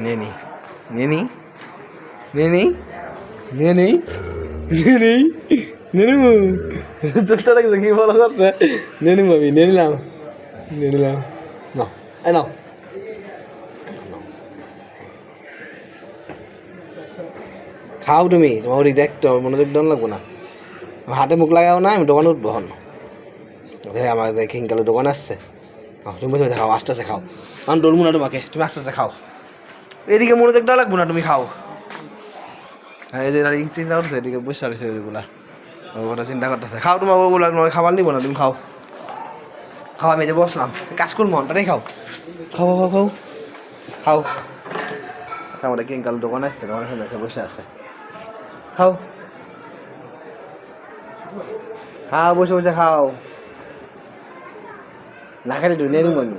নেনি নেনি নেনি নেনি নেনি নেনি চোখটা দেখছো কি বলা করছে নেনি মামি নিলাম নিলাম না এই নাও খাও তুমি তোমার ওই দেখতো মনোযোগ দেওয়া লাগবো না হাতে মুখ লাগাও না আমি দোকানে উঠবো হন আমার কিংকালের দোকান আসছে তুমি বসে খাও আস্তে আস্তে খাও আমি ডরবো না তোমাকে তুমি আস্তে আস্তে খাও এদিকে মনোযোগ দেওয়া লাগবো না তুমি খাও হ্যাঁ এই যে চিন্তা করতেছে এদিকে বসে রয়েছে ওইগুলা ওটা চিন্তা করতেছে খাও তোমার ওগুলো খাবার নিবো না তুমি খাও খাও আমি যে বসলাম কাজ করবো তাই খাও খাও খাও খাও খাও আমাদের কিংকাল দোকান আসছে দোকানের সামনে এসে বসে আছে খাও খাও বসে বসে খাও না খাইলে নিয়ে নিবো আমি